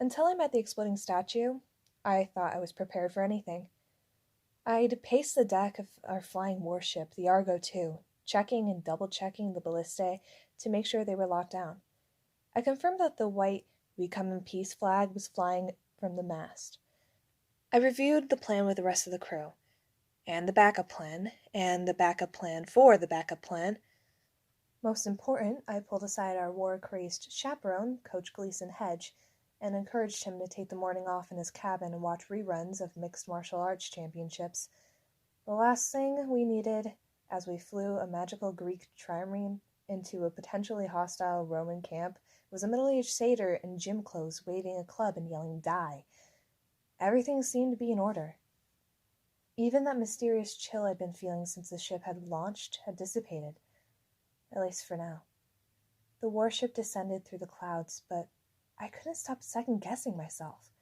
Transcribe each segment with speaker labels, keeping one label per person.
Speaker 1: Until I met the exploding statue, I thought I was prepared for anything. I'd paced the deck of our flying warship, the Argo II, checking and double-checking the ballistae to make sure they were locked down. I confirmed that the white "We Come in Peace" flag was flying from the mast. I reviewed the plan with the rest of the crew, and the backup plan for the backup plan. Most important, I pulled aside our war-crazed chaperone, Coach Gleason Hedge, and encouraged him to take the morning off in his cabin and watch reruns of mixed martial arts championships. The last thing we needed, as we flew a magical Greek trireme into a potentially hostile Roman camp, was a middle-aged satyr in gym clothes waving a club and yelling, "Die!" Everything seemed to be in order. Even that mysterious chill I'd been feeling since the ship had launched had dissipated, at least for now. The warship descended through the clouds, but I couldn't stop second-guessing myself.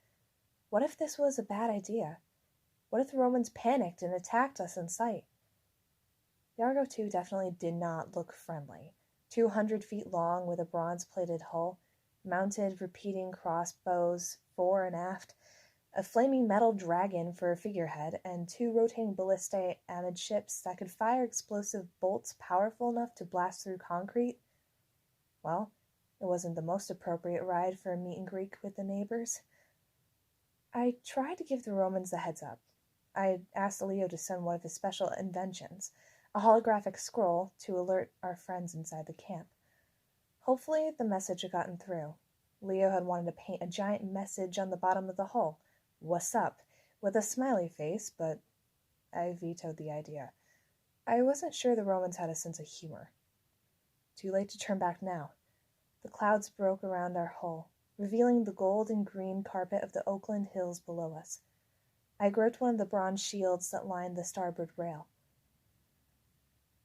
Speaker 1: What if this was a bad idea? What if the Romans panicked and attacked us in sight? The Argo II definitely did not look friendly. 200 feet long with a bronze-plated hull, mounted repeating crossbows fore and aft, a flaming metal dragon for a figurehead, and 2 rotating ballistae amidships that could fire explosive bolts powerful enough to blast through concrete. Well, it wasn't the most appropriate ride for a meet and greet with the neighbors. I tried to give the Romans a heads up. I asked Leo to send one of his special inventions, a holographic scroll, to alert our friends inside the camp. Hopefully the message had gotten through. Leo had wanted to paint a giant message on the bottom of the hull, "What's up?" with a smiley face, but I vetoed the idea. I wasn't sure the Romans had a sense of humor. Too late to turn back now. The clouds broke around our hull, revealing the gold and green carpet of the Oakland Hills below us. I gripped one of the bronze shields that lined the starboard rail.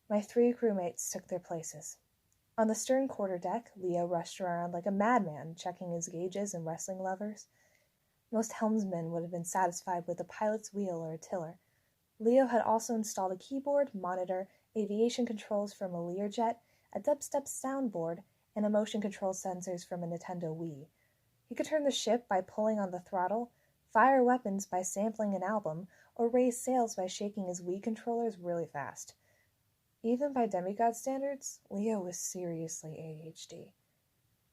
Speaker 1: My 3 crewmates took their places. On the stern quarterdeck, Leo rushed around like a madman, checking his gauges and wrestling levers. Most helmsmen would have been satisfied with a pilot's wheel or a tiller. Leo had also installed a keyboard, monitor, aviation controls from a Learjet, a dubstep soundboard, and a motion control sensors from a Nintendo Wii. He could turn the ship by pulling on the throttle, fire weapons by sampling an album, or raise sails by shaking his Wii controllers really fast. Even by demigod standards, Leo was seriously ADHD.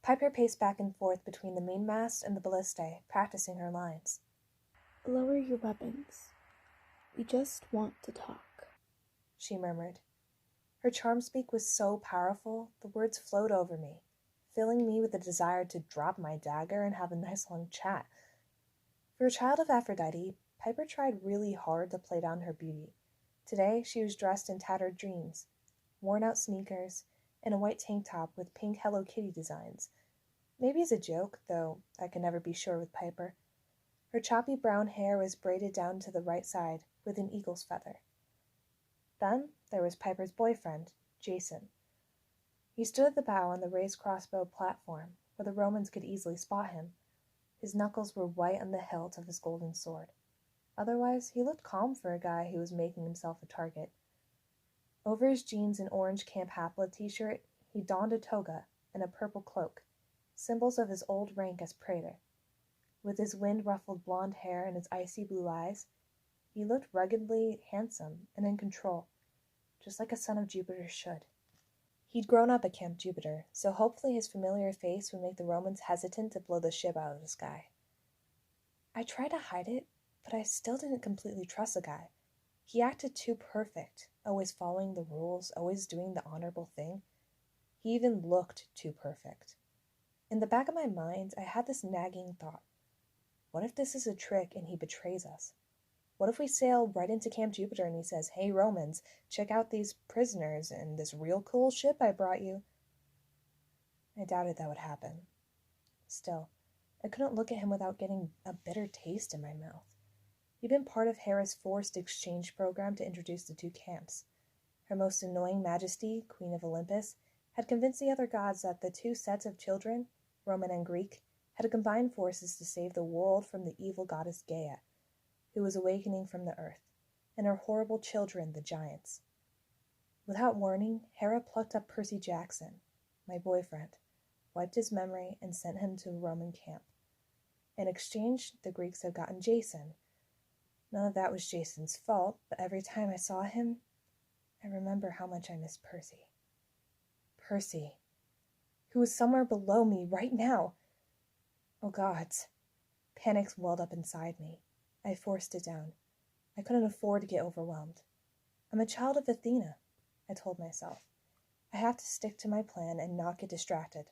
Speaker 1: Piper paced back and forth between the mainmast and the ballistae, practicing her lines.
Speaker 2: "Lower your weapons. We just want to talk,"
Speaker 1: she murmured. Her charm speak was so powerful, the words flowed over me, filling me with a desire to drop my dagger and have a nice long chat. For a child of Aphrodite, Piper tried really hard to play down her beauty. Today she was dressed in tattered jeans, worn-out sneakers, and a white tank top with pink Hello Kitty designs. Maybe as a joke, though I could never be sure with Piper. Her choppy brown hair was braided down to the right side with an eagle's feather. Then there was Piper's boyfriend, Jason. He stood at the bow on the raised crossbow platform, where the Romans could easily spot him. His knuckles were white on the hilt of his golden sword. Otherwise, he looked calm for a guy who was making himself a target. Over his jeans and orange Camp Hapla t-shirt, he donned a toga and a purple cloak, symbols of his old rank as praetor. With his wind-ruffled blonde hair and his icy blue eyes, he looked ruggedly handsome and in control, just like a son of Jupiter should. He'd grown up at Camp Jupiter, so hopefully his familiar face would make the Romans hesitant to blow the ship out of the sky. I tried to hide it, but I still didn't completely trust the guy. He acted too perfect, always following the rules, always doing the honorable thing. He even looked too perfect. In the back of my mind, I had this nagging thought. What if this is a trick and he betrays us? What if we sail right into Camp Jupiter and he says, "Hey Romans, check out these prisoners and this real cool ship I brought you"? I doubted that would happen. Still, I couldn't look at him without getting a bitter taste in my mouth. He'd been part of Hera's forced exchange program to introduce the 2 camps. Her most annoying majesty, Queen of Olympus, had convinced the other gods that the 2 sets of children, Roman and Greek, had combined forces to save the world from the evil goddess Gaia, who was awakening from the earth, and her horrible children, the giants. Without warning, Hera plucked up Percy Jackson, my boyfriend, wiped his memory, and sent him to a Roman camp. In exchange, the Greeks had gotten Jason. None of that was Jason's fault, but every time I saw him, I remember how much I missed Percy. Percy, who was somewhere below me right now. Oh gods. Panic welled up inside me. I forced it down. I couldn't afford to get overwhelmed. I'm a child of Athena, I told myself. I have to stick to my plan and not get distracted.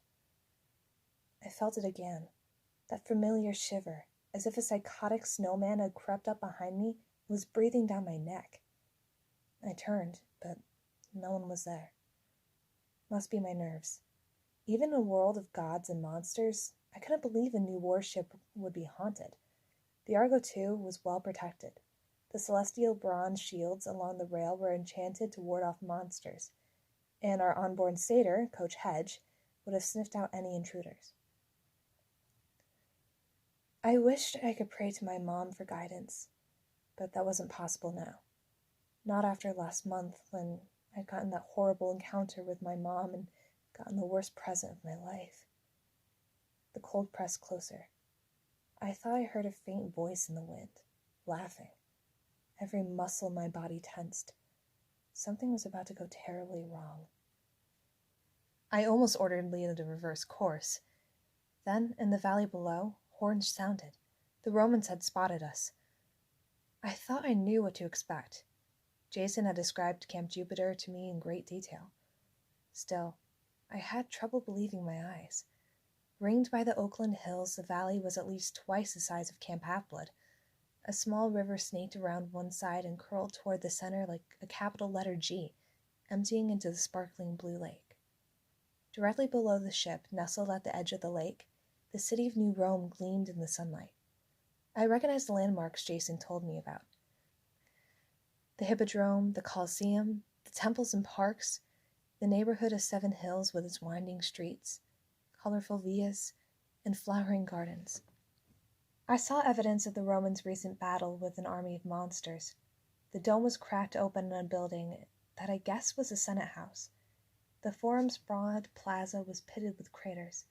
Speaker 1: I felt it again. That familiar shiver, as if a psychotic snowman had crept up behind me and was breathing down my neck. I turned, but no one was there. Must be my nerves. Even in a world of gods and monsters, I couldn't believe a new warship would be haunted. The Argo II was well protected. The celestial bronze shields along the rail were enchanted to ward off monsters, and our onboard satyr, Coach Hedge, would have sniffed out any intruders. I wished I could pray to my mom for guidance, but that wasn't possible now. Not after last month, when I'd gotten that horrible encounter with my mom and gotten the worst present of my life. The cold pressed closer. I thought I heard a faint voice in the wind, laughing. Every muscle in my body tensed. Something was about to go terribly wrong. I almost ordered Leah to reverse course. Then, in the valley below, horns sounded. The Romans had spotted us. I thought I knew what to expect. Jason had described Camp Jupiter to me in great detail. Still, I had trouble believing my eyes. Ringed by the Oakland Hills, the valley was at least twice the size of Camp Half-Blood. A small river snaked around one side and curled toward the center like a capital letter G, emptying into the sparkling blue lake. Directly below the ship, nestled at the edge of the lake, the city of New Rome gleamed in the sunlight. I recognized the landmarks Jason told me about. The Hippodrome, the Colosseum, the temples and parks, the neighborhood of Seven Hills with its winding streets, colorful villas, and flowering gardens. I saw evidence of the Romans' recent battle with an army of monsters. The dome was cracked open on a building that I guess was a Senate house. The forum's broad plaza was pitted with craters.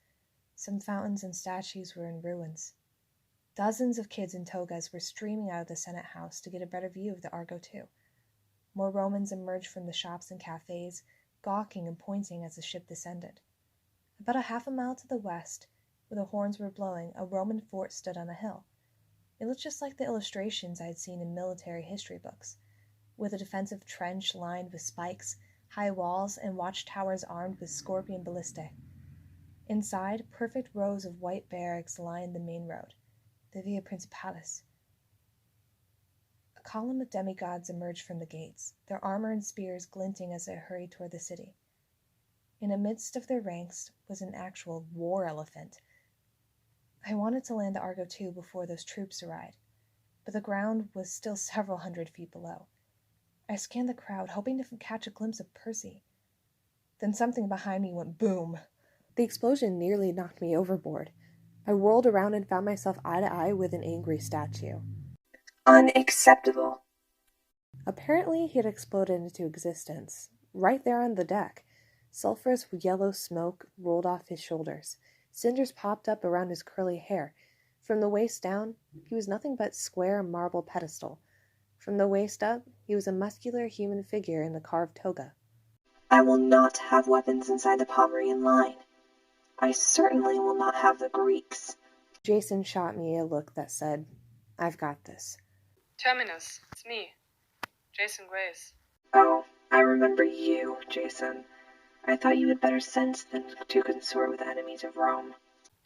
Speaker 1: Some fountains and statues were in ruins. Dozens of kids in togas were streaming out of the Senate house to get a better view of the Argo II. More Romans emerged from the shops and cafes, gawking and pointing as the ship descended. About a half a mile to the west, where the horns were blowing, a Roman fort stood on a hill. It looked just like the illustrations I had seen in military history books, with a defensive trench lined with spikes, high walls, and watchtowers armed with scorpion ballistae. Inside, perfect rows of white barracks lined the main road, the Via Principalis. A column of demigods emerged from the gates, their armor and spears glinting as they hurried toward the city. In the midst of their ranks was an actual war elephant. I wanted to land the Argo II before those troops arrived, but the ground was still several hundred feet below. I scanned the crowd, hoping to catch a glimpse of Percy. Then something behind me went boom. The explosion nearly knocked me overboard. I whirled around and found myself eye to eye with an angry statue.
Speaker 3: Unacceptable.
Speaker 1: Apparently he had exploded into existence, right there on the deck. Sulphurous yellow smoke rolled off his shoulders. Cinders popped up around his curly hair. From the waist down, he was nothing but square marble pedestal. From the waist up, he was a muscular human figure in a carved toga.
Speaker 3: I will not have weapons inside the Pomerian line. I certainly will not have the Greeks.
Speaker 1: Jason shot me a look that said, "I've got this."
Speaker 4: Terminus, it's me, Jason Grace.
Speaker 3: Oh, I remember you, Jason. I thought you had better sense than to consort with enemies of Rome.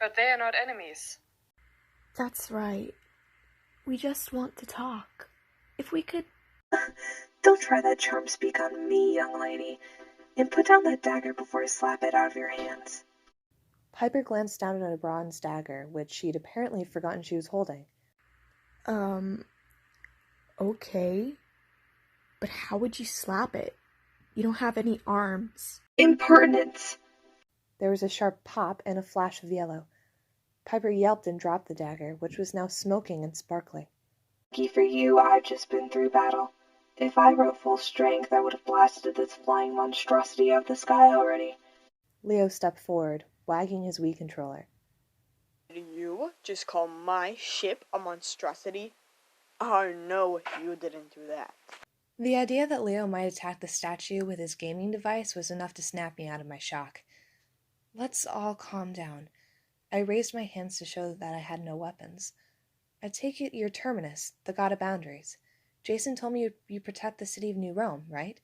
Speaker 4: But they are not enemies.
Speaker 2: That's right. We just want to talk. If we could...
Speaker 3: Don't try that charm speak on me, young lady, and put down that dagger before I slap it out of your hands.
Speaker 1: Piper glanced down at a bronze dagger, which she'd apparently forgotten she was holding.
Speaker 2: Okay. But how would you slap it? You don't have any arms.
Speaker 3: Impertinence!
Speaker 1: There was a sharp pop and a flash of yellow. Piper yelped and dropped the dagger, which was now smoking and sparkling.
Speaker 3: Lucky for you, I've just been through battle. If I were at full strength, I would have blasted this flying monstrosity out of the sky already.
Speaker 1: Leo stepped forward, wagging his Wii controller.
Speaker 2: Did you just call my ship a monstrosity? Oh no, you didn't do that.
Speaker 1: The idea that Leo might attack the statue with his gaming device was enough to snap me out of my shock. Let's all calm down. I raised my hands to show that I had no weapons. I take it you're Terminus, the god of boundaries. Jason told me you protect the city of New Rome, right?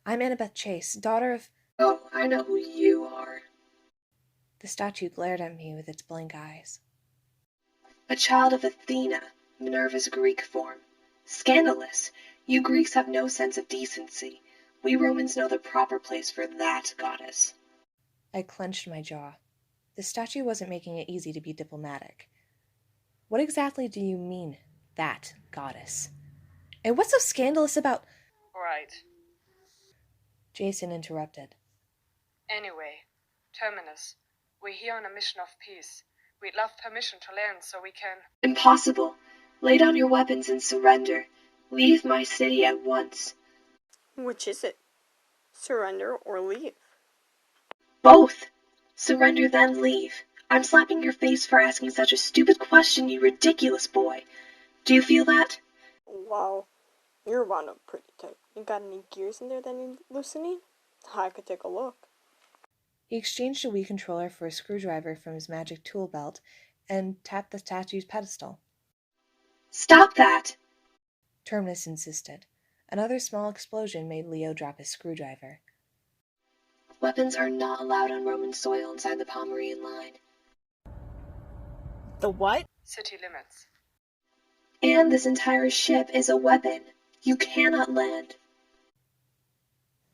Speaker 1: I'm Annabeth Chase, daughter of...
Speaker 3: Oh, I know who you are.
Speaker 1: The statue glared at me with its blank eyes.
Speaker 3: A child of Athena, Minerva's Greek form. Scandalous. You Greeks have no sense of decency. We Romans know the proper place for that goddess.
Speaker 1: I clenched my jaw. The statue wasn't making it easy to be diplomatic. What exactly do you mean, that goddess? And what's so scandalous about...
Speaker 4: Right.
Speaker 1: Jason interrupted.
Speaker 4: Anyway, Terminus, we're here on a mission of peace. We'd love permission to land so we can...
Speaker 3: Impossible. Lay down your weapons and surrender. Leave my city at once.
Speaker 2: Which is it? Surrender or leave?
Speaker 3: Both. Surrender then leave. I'm slapping your face for asking such a stupid question, you ridiculous boy. Do you feel that?
Speaker 2: Wow, you're wound up pretty tight. You got any gears in there that need loosening? I could take a look.
Speaker 1: He exchanged a Wii controller for a screwdriver from his magic tool belt and tapped the statue's pedestal.
Speaker 3: Stop that!
Speaker 1: Terminus insisted. Another small explosion made Leo drop his screwdriver.
Speaker 3: Weapons are not allowed on Roman soil inside the Pomerian line.
Speaker 2: The what?
Speaker 4: City limits.
Speaker 3: And this entire ship is a weapon. You cannot land.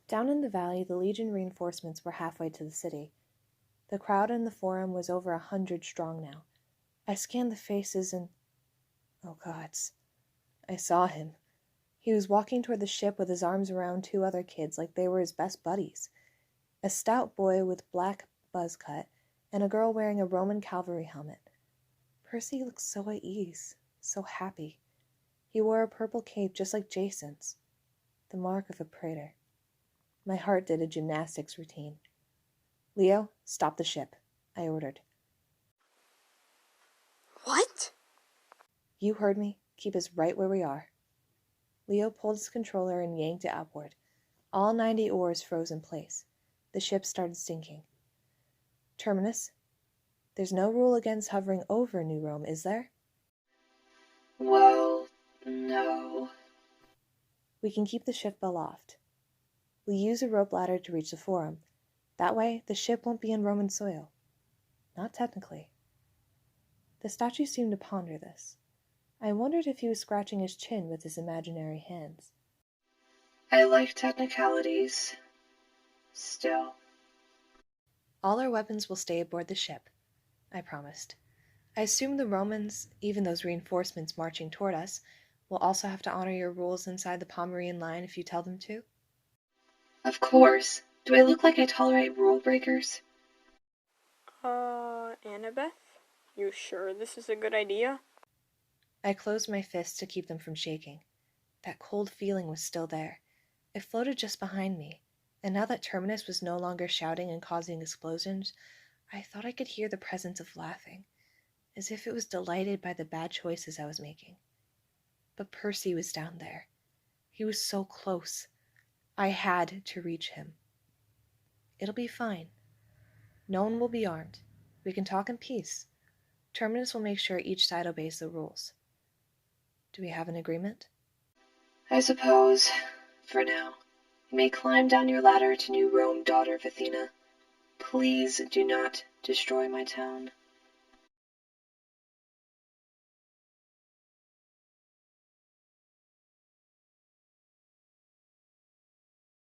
Speaker 1: Down in the valley, the Legion reinforcements were halfway to the city. The crowd in the forum was over 100 strong now. I scanned the faces and... oh gods. I saw him. He was walking toward the ship with his arms around two other kids like they were his best buddies. A stout boy with black buzz cut, and a girl wearing a Roman cavalry helmet. Percy looked so at ease, so happy. He wore a purple cape just like Jason's, the mark of a praetor. My heart did a gymnastics routine. Leo, stop the ship, I ordered.
Speaker 2: What?
Speaker 1: You heard me. Keep us right where we are. Leo pulled his controller and yanked it upward. All 90 oars froze in place. The ship started sinking. Terminus, there's no rule against hovering over New Rome, is there?
Speaker 3: Well, no.
Speaker 1: We can keep the ship aloft. We'll use a rope ladder to reach the forum. That way, the ship won't be in Roman soil. Not technically. The statue seemed to ponder this. I wondered if he was scratching his chin with his imaginary hands.
Speaker 3: I like technicalities. Still.
Speaker 1: All our weapons will stay aboard the ship, I promised. I assume the Romans, even those reinforcements marching toward us, will also have to honor your rules inside the Pomerian line if you tell them to?
Speaker 3: Of course. Do I look like I tolerate rule breakers?
Speaker 2: Annabeth? You sure this is a good idea?
Speaker 1: I closed my fists to keep them from shaking. That cold feeling was still there. It floated just behind me, and now that Terminus was no longer shouting and causing explosions, I thought I could hear the presence of laughing, as if it was delighted by the bad choices I was making. But Percy was down there. He was so close. I had to reach him. It'll be fine. No one will be armed. We can talk in peace. Terminus will make sure each side obeys the rules. Do we have an agreement?
Speaker 3: I suppose, for now. You may climb down your ladder to New Rome, daughter of Athena. Please do not destroy my town.